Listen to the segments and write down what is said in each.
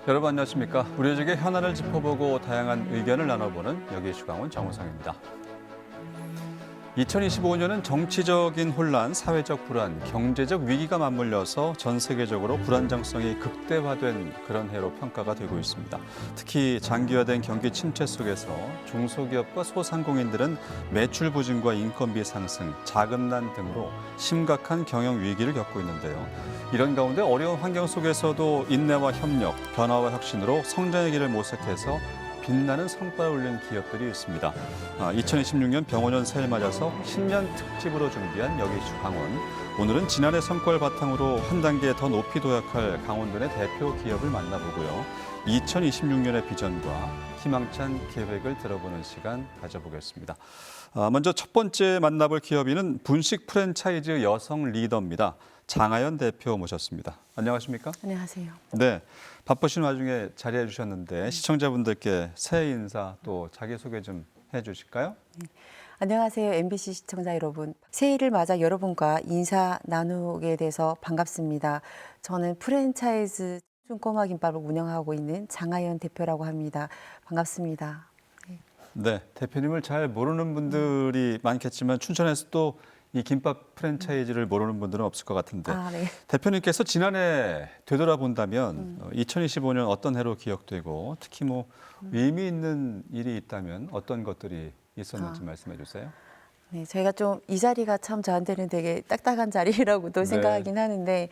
여러분 안녕하십니까? 우리 지역의 현안을 짚어보고 다양한 의견을 나눠보는 여기 주강원 정우성입니다. 2025년은 정치적인 혼란, 사회적 불안, 경제적 위기가 맞물려서 전 세계적으로 불안정성이 극대화된 그런 해로 평가가 되고 있습니다. 특히 장기화된 경기 침체 속에서 중소기업과 소상공인들은 매출 부진과 인건비 상승, 자금난 등으로 심각한 경영 위기를 겪고 있는데요. 이런 가운데 어려운 환경 속에서도 인내와 협력, 변화와 혁신으로 성장의 길을 모색해서 빛나는 성과를 올린 기업들이 있습니다. 2026년 병원년 새해를 맞아서 신년 특집으로 준비한 여기 주강원. 오늘은 지난해 성과를 바탕으로 한 단계 더 높이 도약할 강원도의 대표 기업을 만나보고요. 2026년의 비전과 희망찬 계획을 들어보는 시간 가져보겠습니다. 먼저 첫 번째 만나볼 기업인은 분식 프랜차이즈 여성 리더입니다. 장하연 대표 모셨습니다. 안녕하십니까? 안녕하세요. 네, 바쁘신 와중에 자리해 주셨는데 시청자분들께 새해 인사 또 자기소개 좀 해주실까요? 안녕하세요. MBC 시청자 여러분. 새해를 맞아 여러분과 인사 나누게 돼서 반갑습니다. 저는 프랜차이즈 꼬마 김밥을 운영하고 있는 장하연 대표라고 합니다. 반갑습니다. 네, 대표님을 잘 모르는 분들이 많겠지만 춘천에서 또 이 김밥 프랜차이즈를 모르는 분들은 없을 것 같은데 네. 대표님께서 지난해 되돌아본다면 2025년 어떤 해로 기억되고 특히 뭐 의미 있는 일이 있다면 어떤 것들이 있었는지 말씀해 주세요. 네, 저희가 좀 이 자리가 참 저한테는 되게 딱딱한 자리라고도 네. 생각하긴 하는데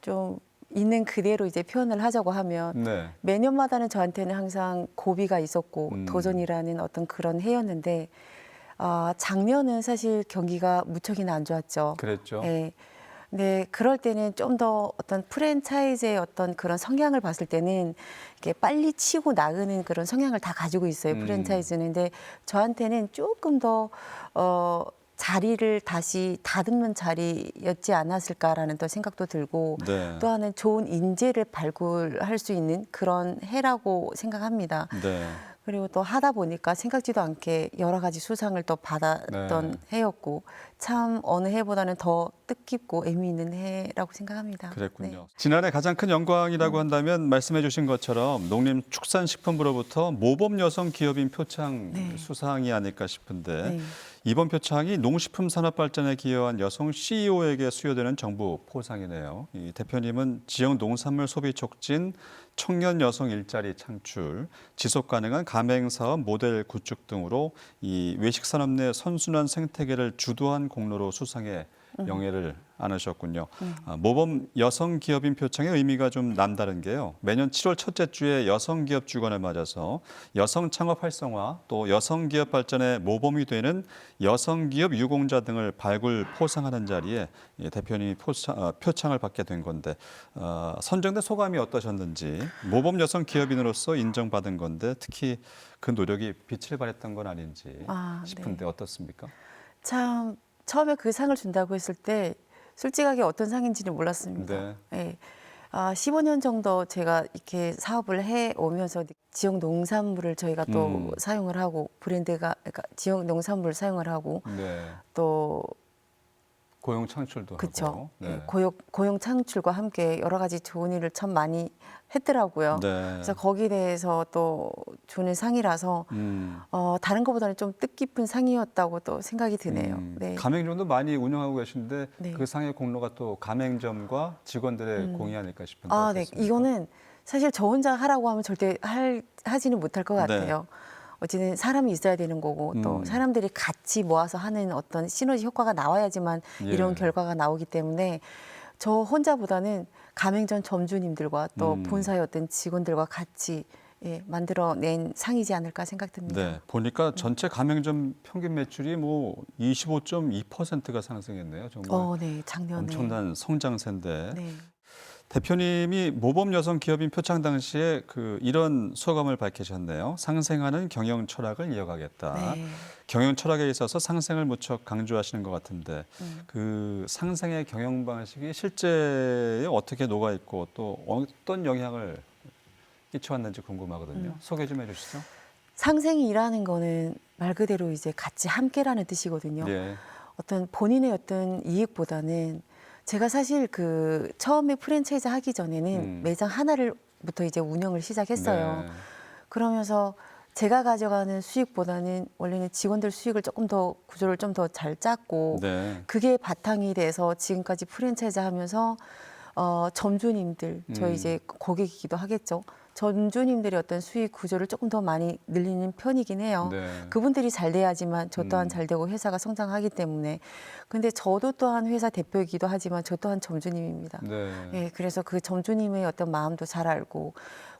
좀 있는 그대로 이제 표현을 하자고 하면 네, 매년마다는 저한테는 항상 고비가 있었고 도전이라는 어떤 그런 해였는데 작년은 사실 경기가 무척이나 안 좋았죠. 그랬죠. 예. 근데 그럴 때는 좀 더 어떤 프랜차이즈의 어떤 그런 성향을 봤을 때는 이렇게 빨리 치고 나가는 그런 성향을 다 가지고 있어요. 프랜차이즈는. 근데 저한테는 조금 더 자리를 다시 다듬는 자리였지 않았을까라는 또 생각도 들고 네. 또 하나는 좋은 인재를 발굴할 수 있는 그런 해라고 생각합니다. 네. 그리고 또 하다 보니까 생각지도 않게 여러 가지 수상을 또 받았던 네. 해였고 참 어느 해보다는 더 뜻깊고 의미 있는 해라고 생각합니다. 그랬군요. 지난해 가장 큰 영광이라고 한다면 말씀해 주신 것처럼 농림축산식품부로부터 모범 여성 기업인 표창 네. 수상이 아닐까 싶은데 네. 이번 표창이 농식품 산업 발전에 기여한 여성 CEO에게 수여되는 정부 포상이네요. 이 대표님은 지역 농산물 소비 촉진, 청년 여성 일자리 창출, 지속 가능한 가맹 사업 모델 구축 등으로 이 외식 산업 내 선순환 생태계를 주도한 공로로 수상해 영예를 안으셨군요. 모범 여성 기업인 표창의 의미가 좀 남다른 게요. 매년 7월 첫째 주에 여성 기업 주간을 맞아서 여성 창업 활성화 또 여성 기업 발전의 모범이 되는 여성 기업 유공자 등을 발굴 포상하는 자리에 대표님이 표창을 받게 된 건데 선정된 소감이 어떠셨는지 모범 여성 기업인으로서 인정받은 건데 특히 그 노력이 빛을 발했던 건 아닌지 싶은데 네. 어떻습니까? 참 처음에 그 상을 준다고 했을 때 솔직하게 어떤 상인지는 몰랐습니다. 네. 15년 정도 제가 이렇게 사업을 해 오면서 지역 농산물을 저희가 또 사용을 하고 브랜드가 그러니까 지역 농산물을 사용을 하고 네. 또 고용 창출도 그렇죠. 하고. 네. 고용 창출과 함께 여러 가지 좋은 일을 참 많이 했더라고요. 네. 그래서 거기에 대해서 또 주는 상이라서 다른 것보다는 좀 뜻깊은 상이었다고 또 생각이 드네요. 네. 가맹점도 많이 운영하고 계신데 네. 그 상의 공로가 또 가맹점과 직원들의 공이 아닐까 싶은데 네. 어떻습니까? 이거는 사실 저 혼자 하라고 하면 절대 하지는 못할 것 같아요. 어쨌든 사람이 있어야 되는 거고 또 사람들이 같이 모아서 하는 어떤 시너지 효과가 나와야지만 이런 결과가 나오기 때문에 저 혼자보다는 가맹점 점주님들과 또 본사의 어떤 직원들과 같이 만들어낸 상이지 않을까 생각됩니다. 네, 보니까 전체 가맹점 평균 매출이 뭐 25.2%가 상승했네요. 정말 네, 작년에. 엄청난 성장세인데 네. 대표님이 모범 여성 기업인 표창 당시에 이런 소감을 밝히셨네요. 상생하는 경영 철학을 이어가겠다. 네. 경영 철학에 있어서 상생을 무척 강조하시는 것 같은데 그 상생의 경영 방식이 실제에 어떻게 녹아 있고 또 어떤 영향을 끼쳐왔는지 궁금하거든요. 소개 좀 해주시죠. 상생이라는 거는 말 그대로 이제 같이 함께라는 뜻이거든요. 예. 어떤 본인의 어떤 이익보다는 제가 사실 그 처음에 프랜차이즈 하기 전에는 매장 하나를 전부터 이제 운영을 시작했어요. 네. 그러면서 제가 가져가는 수익보다는 원래는 직원들 수익을 조금 더 구조를 좀 더 잘 짰고 네. 그게 바탕이 돼서 지금까지 프랜차이즈 하면서 점주님들 저희 이제 고객이기도 하겠죠. 점주님들의 어떤 수익 구조를 조금 더 많이 늘리는 편이긴 해요. 네. 그분들이 잘 돼야지만 저 또한 잘 되고 회사가 성장하기 때문에. 근데 저도 또한 회사 대표이기도 하지만 저 또한 점주님입니다. 네. 예, 그래서 그 점주님의 어떤 마음도 잘 알고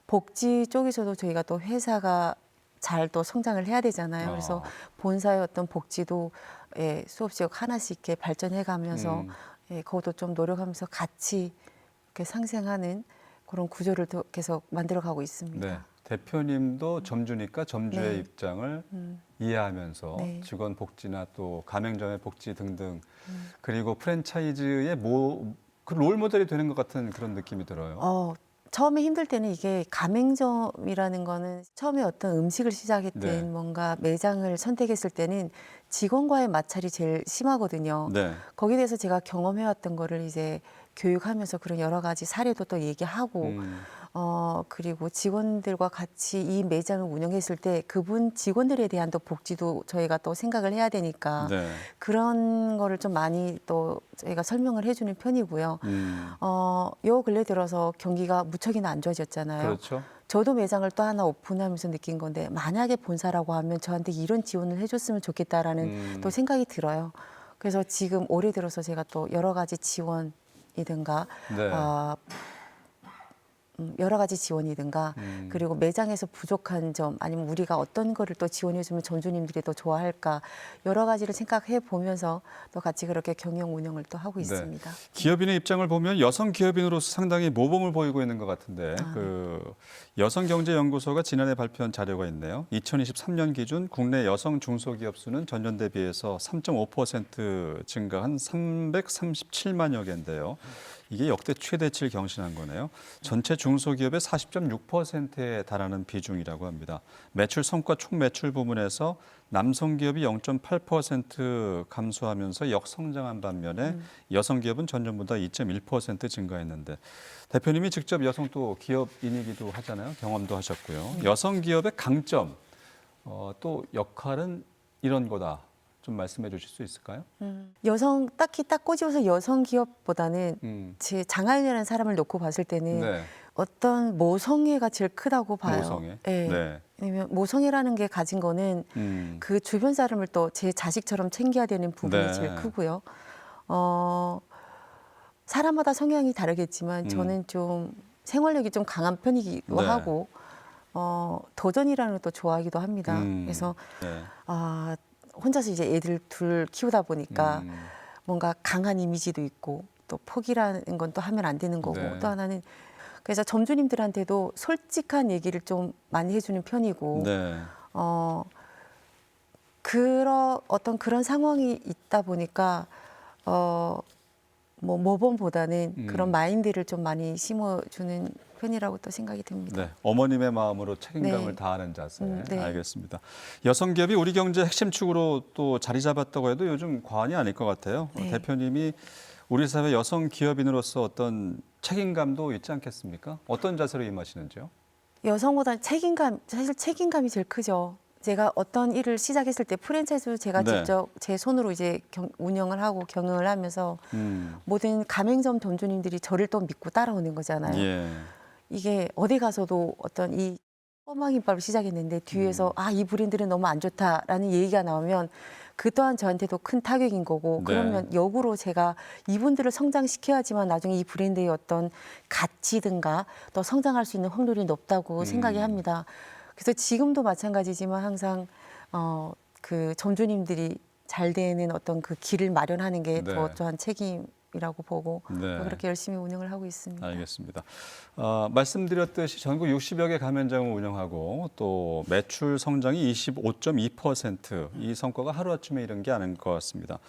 복지 쪽에서도 저희가 또 회사가 잘 또 성장을 해야 되잖아요. 그래서 본사의 어떤 복지도 예, 수없이 하나씩 이렇게 발전해 가면서 예, 그것도 좀 노력하면서 같이 이렇게 상생하는 그런 구조를 또 계속 만들어가고 있습니다. 네. 대표님도 점주니까 점주의 네. 입장을 이해하면서 네. 직원 복지나 또 가맹점의 복지 등등 그리고 프랜차이즈의 그 롤 모델이 되는 것 같은 그런 느낌이 들어요. 처음에 힘들 때는 이게 가맹점이라는 거는 처음에 어떤 음식을 시작했든 네. 뭔가 매장을 선택했을 때는 직원과의 마찰이 제일 심하거든요. 네. 거기에 대해서 제가 경험해왔던 거를 이제 교육하면서 그런 여러 가지 사례도 또 얘기하고 그리고 직원들과 같이 이 매장을 운영했을 때 그분 직원들에 대한 또 복지도 저희가 또 생각을 해야 되니까 네. 그런 거를 좀 많이 또 저희가 설명을 해주는 편이고요. 요 근래 들어서 경기가 무척이나 안 좋아졌잖아요. 그렇죠. 저도 매장을 또 하나 오픈하면서 느낀 건데 만약에 본사라고 하면 저한테 이런 지원을 해줬으면 좋겠다라는 또 생각이 들어요. 그래서 지금 올해 들어서 제가 또 여러 가지 지원이든가 네. 여러 가지 지원이든가 그리고 매장에서 부족한 점 아니면 우리가 어떤 거를 또 지원해주면 점주님들이 더 좋아할까 여러 가지를 생각해 보면서 또 같이 그렇게 경영 운영을 또 하고 있습니다. 기업인의 입장을 보면 여성 기업인으로서 상당히 모범을 보이고 있는 것 같은데 그 여성경제연구소가 지난해 발표한 자료가 있네요. 2023년 기준 국내 여성 중소기업 수는 전년 대비해서 3.5% 증가한 337만여 개인데요. 이게 역대 최대치를 경신한 거네요. 전체 중소기업의 40.6%에 달하는 비중이라고 합니다. 매출 성과 총 매출 부문에서 남성 기업이 0.8% 감소하면서 역성장한 반면에 여성 기업은 전년보다 2.1% 증가했는데 대표님이 직접 여성 또 기업인이기도 하잖아요. 경험도 하셨고요. 여성 기업의 강점 또 역할은 이런 거다. 좀 말씀해 주실 수 있을까요? 여성 딱히 딱 꼬집어서 여성 기업보다는 제 장하윤이라는 사람을 놓고 봤을 때는 네. 어떤 모성애가 제일 크다고 봐요. 모성애. 네. 네. 왜냐면 모성애라는 게 가진 거는 그 주변 사람을 또 제 자식처럼 챙겨야 되는 부분이 네. 제일 크고요. 사람마다 성향이 다르겠지만 저는 좀 생활력이 좀 강한 편이기도 네. 하고 도전이라는 것도 좋아하기도 합니다. 그래서 네. 혼자서 이제 애들 둘 키우다 보니까 뭔가 강한 이미지도 있고 또 포기라는 건 또 하면 안 되는 거고 네. 또 하나는 그래서 점주님들한테도 솔직한 얘기를 좀 많이 해주는 편이고 네. 그런 상황이 있다 보니까 뭐 모범보다는 그런 마인드를 좀 많이 심어주는 편이라고 또 생각이 듭니다. 네, 어머님의 마음으로 책임감을 네. 다하는 자세. 네. 알겠습니다. 여성 기업이 우리 경제 핵심 축으로 또 자리 잡았다고 해도 요즘 과언이 아닐 것 같아요. 네. 대표님이 우리 사회 여성 기업인으로서 어떤 책임감도 있지 않겠습니까? 어떤 자세로 임하시는지요? 여성보다 사실 책임감이 제일 크죠. 제가 어떤 일을 시작했을 때 프랜차이즈도 제가 네. 직접 제 손으로 이제 운영을 하고 경영을 하면서 모든 가맹점 점주님들이 저를 또 믿고 따라오는 거잖아요. 예. 이게 어디 가서도 어떤 이 꼬마김밥을 시작했는데 뒤에서 이 브랜드는 너무 안 좋다라는 얘기가 나오면 그 또한 저한테도 큰 타격인 거고 네. 그러면 역으로 제가 이분들을 성장시켜야지만 나중에 이 브랜드의 어떤 가치든가 또 성장할 수 있는 확률이 높다고 생각이 합니다. 그래서 지금도 마찬가지지만 항상 그 점주님들이 잘 되는 어떤 그 길을 마련하는 게 더 네. 또한 책임이라고 보고 네. 그렇게 열심히 운영을 하고 있습니다. 알겠습니다. 말씀드렸듯이 전국 60여 개 가맹점을 운영하고 또 매출 성장이 25.2% 이 성과가 하루아침에 이른 게 아닌 것 같습니다.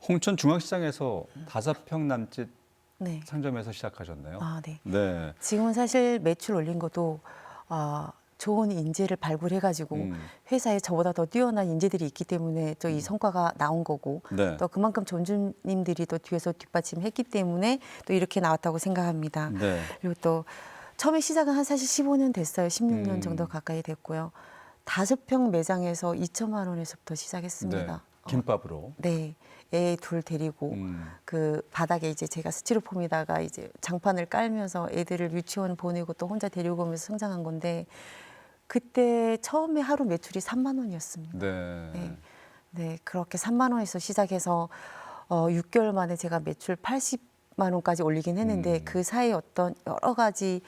홍천 중앙시장에서 5평 남짓 네. 상점에서 시작하셨네요. 네. 네. 지금은 사실 매출 올린 것도 좋은 인재를 발굴해가지고 회사에 저보다 더 뛰어난 인재들이 있기 때문에 또 이 성과가 나온 거고 네. 또 그만큼 점주님들이 또 뒤에서 뒷받침했기 때문에 또 이렇게 나왔다고 생각합니다. 네. 그리고 또 처음에 시작은 한 사실 15년 됐어요. 16년 정도 가까이 됐고요. 5평 매장에서 2천만 원에서부터 시작했습니다. 네. 김밥으로. 네. 애 둘 데리고 그 바닥에 이제 제가 스티로폼에다가 이제 장판을 깔면서 애들을 유치원 보내고 또 혼자 데리고 오면서 성장한 건데 그때 처음에 하루 매출이 3만 원이었습니다. 네. 네. 네, 그렇게 3만 원에서 시작해서 6개월 만에 제가 매출 80만 원까지 올리긴 했는데 그 사이에 어떤 여러 가지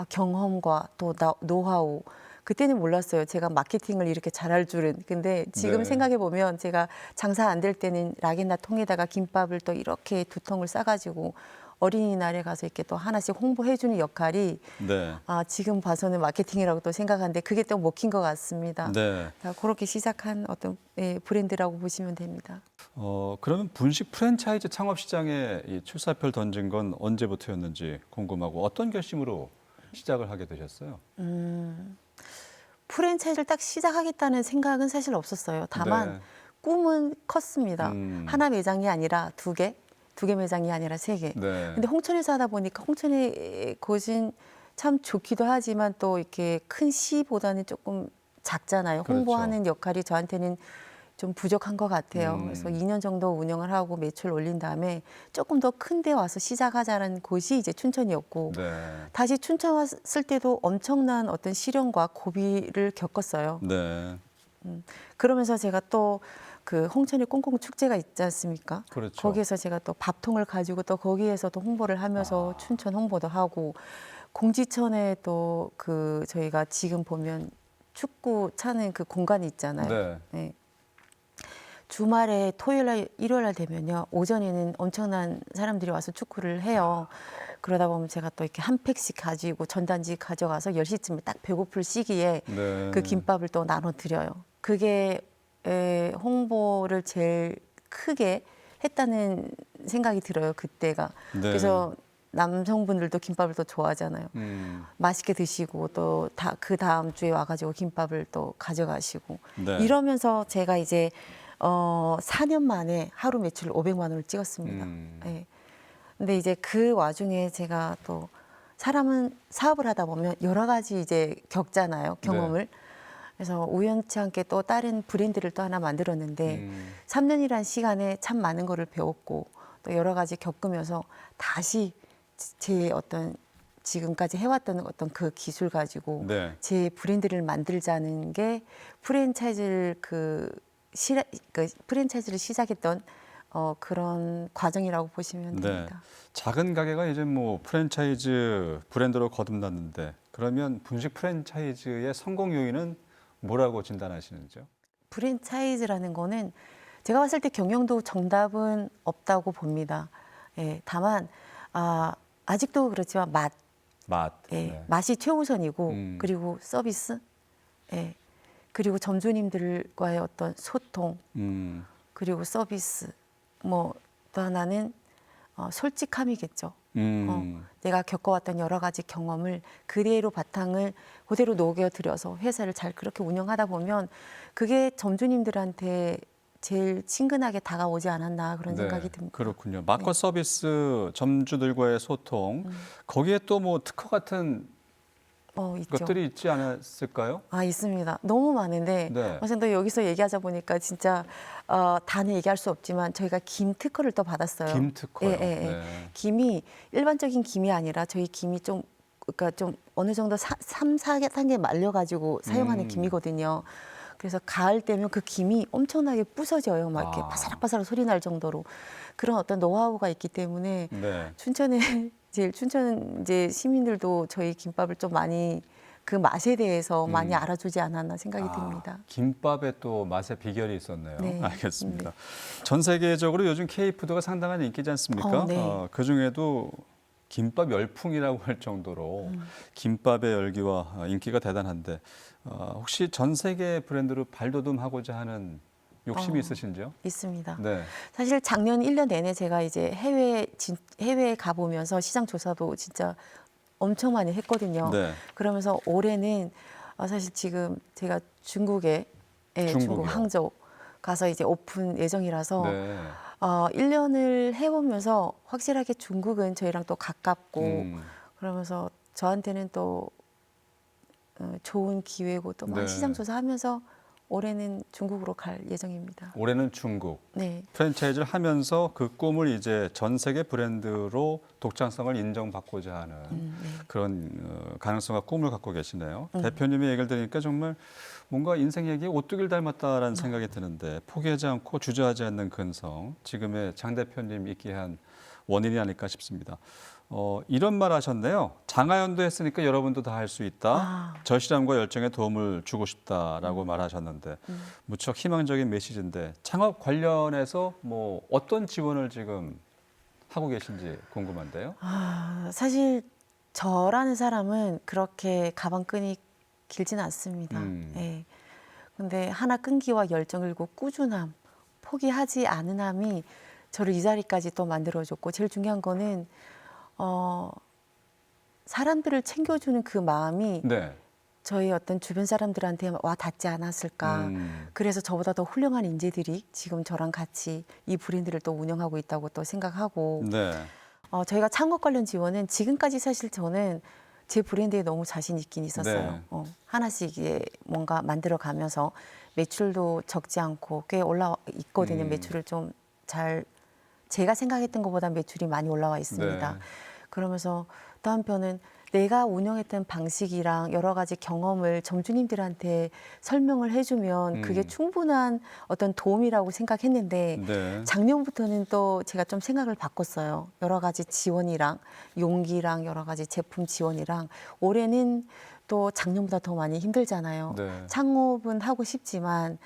경험과 또 노하우 그때는 몰랐어요. 제가 마케팅을 이렇게 잘할 줄은. 근데 지금 네. 생각해 보면 제가 장사 안 될 때는 락앤나 통에다가 김밥을 또 이렇게 2통을 싸가지고 어린이날에 가서 이렇게 또 하나씩 홍보해주는 역할이 네. 지금 봐서는 마케팅이라고 또 생각하는데 그게 또 먹힌 것 같습니다. 네. 그렇게 시작한 어떤 브랜드라고 보시면 됩니다. 그러면 분식 프랜차이즈 창업 시장에 이 출사표를 던진 건 언제부터였는지 궁금하고 어떤 결심으로 시작을 하게 되셨어요? 프랜차이즈를 딱 시작하겠다는 생각은 사실 없었어요. 다만 네. 꿈은 컸습니다. 하나 매장이 아니라 두 개 매장이 아니라 3개. 네. 근데 홍천에서 하다 보니까 홍천의 곳은 참 좋기도 하지만 또 이렇게 큰 시보다는 조금 작잖아요. 그렇죠. 홍보하는 역할이 저한테는 좀 부족한 것 같아요. 그래서 2년 정도 운영을 하고 매출 올린 다음에 조금 더 큰 데 와서 시작하자는 곳이 이제 춘천이었고 네. 다시 춘천 왔을 때도 엄청난 어떤 시련과 고비를 겪었어요. 네. 그러면서 제가 또 그 홍천에 꽁꽁 축제가 있지 않습니까? 그렇죠. 거기에서 제가 또 밥통을 가지고 또 거기에서도 홍보를 하면서 춘천 홍보도 하고 공지천에 또 그 저희가 지금 보면 축구 차는 그 공간이 있잖아요. 네. 네. 주말에 토요일 날 일요일 날 되면요. 오전에는 엄청난 사람들이 와서 축구를 해요. 그러다 보면 제가 또 이렇게 한 팩씩 가지고 전단지 가져가서 10시쯤에 딱 배고플 시기에 네. 그 김밥을 또 나눠 드려요. 그게 홍보를 제일 크게 했다는 생각이 들어요. 그때가. 네. 그래서 남성분들도 김밥을 또 좋아하잖아요. 맛있게 드시고 또 그 다음 주에 와가지고 김밥을 또 가져가시고 네. 이러면서 제가 이제 4년 만에 하루 매출 500만 원을 찍었습니다. 네. 근데 이제 그 와중에 제가 또 사람은 사업을 하다 보면 여러 가지 이제 겪잖아요. 경험을. 네. 그래서 우연치 않게 또 다른 브랜드를 또 하나 만들었는데 3년이란 시간에 참 많은 거를 배웠고 또 여러 가지 겪으면서 다시 제 어떤 지금까지 해왔던 어떤 그 기술 가지고 네. 제 브랜드를 만들자는 게 프랜차이즈를 프랜차이즈를 시작했던 그런 과정이라고 보시면 네. 됩니다. 작은 가게가 이제 뭐 프랜차이즈 브랜드로 거듭났는데 그러면 분식 프랜차이즈의 성공 요인은 뭐라고 진단하시는지요? 프랜차이즈라는 거는 제가 봤을 때 경영도 정답은 없다고 봅니다. 예, 다만 아직도 그렇지만 맛. 예, 네. 맛이 최우선이고 그리고 서비스, 예, 그리고 점주님들과의 어떤 소통, 그리고 서비스, 뭐 또 하나는 솔직함이겠죠. 내가 겪어왔던 여러 가지 경험을 그대로 바탕을 그대로 녹여들여서 회사를 잘 그렇게 운영하다 보면 그게 점주님들한테 제일 친근하게 다가오지 않았나 그런 네, 생각이 듭니다. 그렇군요. 맛과 서비스, 점주들과의 소통, 거기에 또 뭐 특허 같은 있죠. 것들이 있지 않았을까요? 있습니다. 너무 많은데 네. 선생님 또 여기서 얘기하자 보니까 진짜 다는 얘기할 수 없지만 저희가 김 특허를 또 받았어요. 김 특허요. 예, 예, 예. 네. 김이 일반적인 김이 아니라 저희 김이 좀 그러니까 좀 어느 정도 3, 4단계 말려가지고 사용하는 김이거든요. 그래서 가을 되면 그 김이 엄청나게 부서져요. 막 이렇게 바사락바사락 소리 날 정도로 그런 어떤 노하우가 있기 때문에 네. 춘천 이제 시민들도 저희 김밥을 좀 많이 그 맛에 대해서 많이 알아주지 않았나 생각이 듭니다. 김밥에 또 맛의 비결이 있었네요. 네. 알겠습니다. 전 세계적으로 요즘 K푸드가 상당한 인기지 않습니까? 네. 그중에도 김밥 열풍이라고 할 정도로 김밥의 열기와 인기가 대단한데 혹시 전 세계 브랜드로 발돋움하고자 하는 욕심이 있으신지요? 있습니다. 네. 사실 작년 1년 내내 제가 이제 해외에 가보면서 시장 조사도 진짜 엄청 많이 했거든요. 네. 그러면서 올해는 사실 지금 제가 중국에 중국 중국이요? 항저우 가서 이제 오픈 예정이라서 네. 1년을 해보면서 확실하게 중국은 저희랑 또 가깝고 그러면서 저한테는 또 좋은 기회고 또 많은 네. 시장 조사하면서 올해는 중국으로 갈 예정입니다. 올해는 중국. 네. 프랜차이즈를 하면서 그 꿈을 이제 전 세계 브랜드로 독창성을 인정받고자 하는 네. 그런 가능성과 꿈을 갖고 계시네요. 대표님의 얘기를 들으니까 정말 뭔가 인생 얘기에 오뚜기를 닮았다라는 생각이 드는데 포기하지 않고 주저하지 않는 근성, 지금의 장 대표님 있게 한 원인이 아닐까 싶습니다. 이런 말 하셨네요. 장하연도 했으니까 여러분도 다 할 수 있다. 아. 절실함과 열정에 도움을 주고 싶다라고 말하셨는데 무척 희망적인 메시지인데 창업 관련해서 뭐 어떤 지원을 지금 하고 계신지 궁금한데요. 사실 저라는 사람은 그렇게 가방끈이 길지는 않습니다. 예. 근데 하나 끈기와 열정 그리고 꾸준함, 포기하지 않음이 저를 이 자리까지 또 만들어줬고 제일 중요한 거는 사람들을 챙겨주는 그 마음이 네. 저희 어떤 주변 사람들한테 와 닿지 않았을까. 그래서 저보다 더 훌륭한 인재들이 지금 저랑 같이 이 브랜드를 또 운영하고 있다고 또 생각하고 네. 저희가 창업 관련 지원은 지금까지 사실 저는 제 브랜드에 너무 자신 있긴 있었어요. 네. 하나씩 이게 뭔가 만들어가면서 매출도 적지 않고 꽤 올라와 있거든요. 매출을 좀 잘 제가 생각했던 것보다 매출이 많이 올라와 있습니다. 네. 그러면서 또 한편은 내가 운영했던 방식이랑 여러 가지 경험을 점주님들한테 설명을 해주면 그게 충분한 어떤 도움이라고 생각했는데 네. 작년부터는 또 제가 좀 생각을 바꿨어요. 여러 가지 지원이랑 용기랑 여러 가지 제품 지원이랑 올해는 또 작년보다 더 많이 힘들잖아요. 네. 창업은 하고 싶지만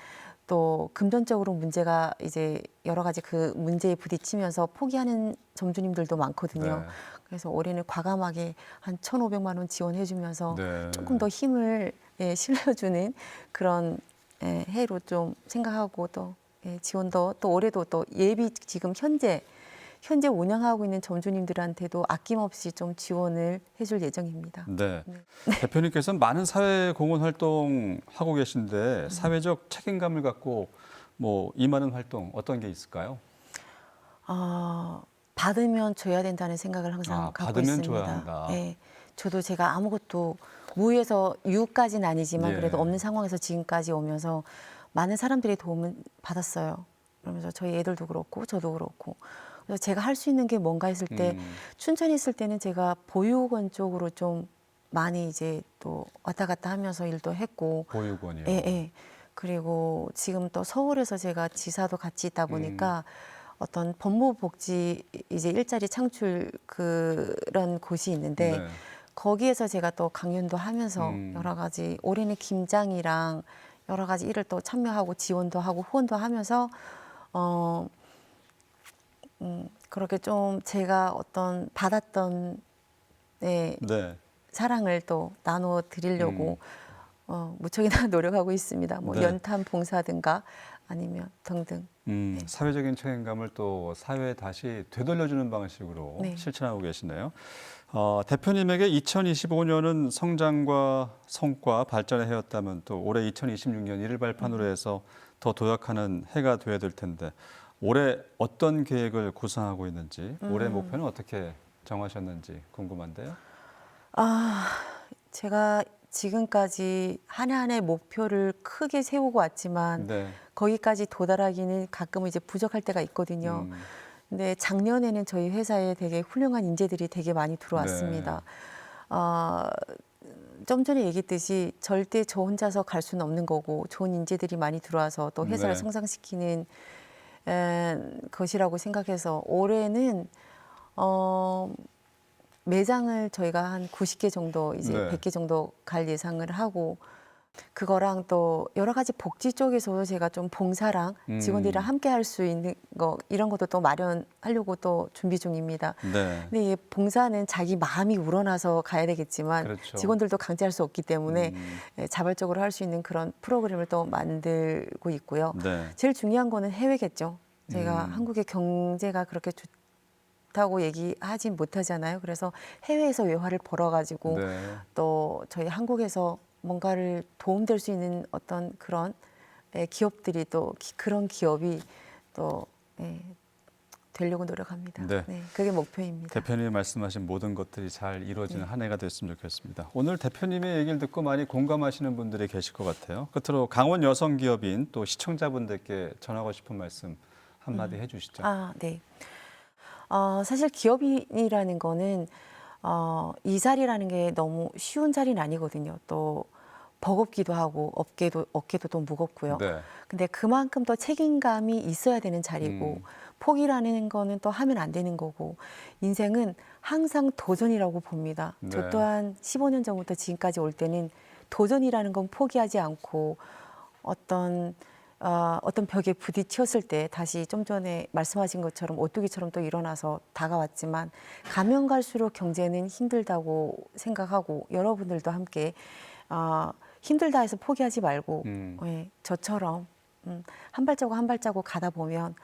또 금전적으로 문제가 이제 여러 가지 그 문제에 부딪히면서 포기하는 점주님들도 많거든요. 네. 그래서 올해는 과감하게 한 1,500만 원 지원해주면서 네. 조금 더 힘을 실려주는 그런 해로 좀 생각하고 또 지원도 또 올해도 또 예비 지금 현재 운영하고 있는 점주님들한테도 아낌없이 좀 지원을 해줄 예정입니다. 네. 대표님께서 많은 사회 공헌 활동 하고 계신데 사회적 책임감을 갖고 뭐 임하는 활동 어떤 게 있을까요? 받으면 줘야 된다는 생각을 항상 갖고 받으면 있습니다. 줘야 한다. 예. 저도 제가 아무것도 무에서 유까지는 아니지만 예. 그래도 없는 상황에서 지금까지 오면서 많은 사람들의 도움을 받았어요. 그러면서 저희 애들도 그렇고 저도 그렇고. 그래서 제가 할 수 있는 게 뭔가 했을 때 춘천에 있을 때는 제가 보육원 쪽으로 좀 많이 이제 또 왔다 갔다 하면서 일도 했고 보육원이요. 예. 그리고 지금 또 서울에서 제가 지사도 같이 있다 보니까 어떤 법무복지 이제 일자리 창출 그런 곳이 있는데 네. 거기에서 제가 또 강연도 하면서 여러 가지 올해는 김장이랑 여러 가지 일을 또 참여하고 지원도 하고 후원도 하면서 그렇게 좀 제가 어떤 받았던 네. 사랑을 또 나눠 드리려고 무척이나 노력하고 있습니다. 뭐 네. 연탄 봉사든가 아니면 등등. 사회적인 책임감을 또 사회에 다시 되돌려주는 방식으로 네. 실천하고 계시네요. 대표님에게 2025년은 성장과 성과 발전의 해였다면 또 올해 2026년 이를 발판으로 해서 더 도약하는 해가 되어야 될 텐데 올해 어떤 계획을 구상하고 있는지 올해 목표는 어떻게 정하셨는지 궁금한데요. 제가 지금까지 한 해 한 해 목표를 크게 세우고 왔지만 네. 거기까지 도달하기는 가끔은 이제 부족할 때가 있거든요. 근데 작년에는 저희 회사에 되게 훌륭한 인재들이 되게 많이 들어왔습니다. 좀 전에 얘기했듯이 절대 저 혼자서 갈 수는 없는 거고 좋은 인재들이 많이 들어와서 또 회사를 네. 성장시키는 것이라고 생각해서 올해는 매장을 저희가 한 90개 정도 이제 네. 100개 정도 갈 예상을 하고 그거랑 또 여러 가지 복지 쪽에서도 제가 좀 봉사랑 직원들이랑 함께 할 수 있는 거 이런 것도 또 마련하려고 또 준비 중입니다. 네. 근데 이 봉사는 자기 마음이 우러나서 가야 되겠지만 그렇죠. 직원들도 강제할 수 없기 때문에 자발적으로 할 수 있는 그런 프로그램을 또 만들고 있고요. 네. 제일 중요한 거는 해외겠죠. 제가 한국의 경제가 그렇게 좋다고 얘기하진 못하잖아요. 그래서 해외에서 외화를 벌어가지고 네. 또 저희 한국에서 뭔가를 도움될 수 있는 어떤 그런 기업들이 또 그런 기업이 또 되려고 노력합니다. 네. 네, 그게 목표입니다. 대표님이 말씀하신 모든 것들이 잘 이루어지는 네. 한 해가 됐으면 좋겠습니다. 오늘 대표님의 얘기를 듣고 많이 공감하시는 분들이 계실 것 같아요. 끝으로 강원 여성기업인 또 시청자분들께 전하고 싶은 말씀 한마디 해주시죠. 네. 사실 기업인이라는 거는 이 자리라는 게 너무 쉬운 자리는 아니거든요. 또 버겁기도 하고 어깨도 또 무겁고요. 네. 근데 그만큼 더 책임감이 있어야 되는 자리고 포기라는 거는 또 하면 안 되는 거고 인생은 항상 도전이라고 봅니다. 네. 저 또한 15년 전부터 지금까지 올 때는 도전이라는 건 포기하지 않고 어떤 벽에 부딪혔을 때 다시 좀 전에 말씀하신 것처럼 오뚜기처럼 또 일어나서 다가왔지만 가면 갈수록 경제는 힘들다고 생각하고 여러분들도 함께 힘들다 해서 포기하지 말고 예, 저처럼 한 발자국 한 발자국 가다 보면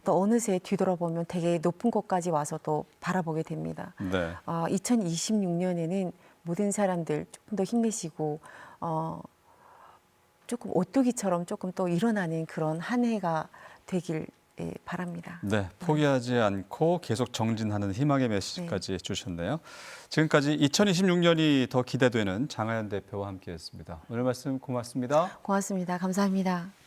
또 어느새 뒤돌아보면 되게 높은 곳까지 와서 또 바라보게 됩니다. 네. 2026년에는 모든 사람들 조금 더 힘내시고 조금 오뚜기처럼 조금 또 일어나는 그런 한 해가 되길 바랍니다. 네, 포기하지 않고 계속 정진하는 희망의 메시지까지 주셨네요. 지금까지 2026년이 더 기대되는 장하연 대표와 함께했습니다. 오늘 말씀 고맙습니다. 고맙습니다. 감사합니다.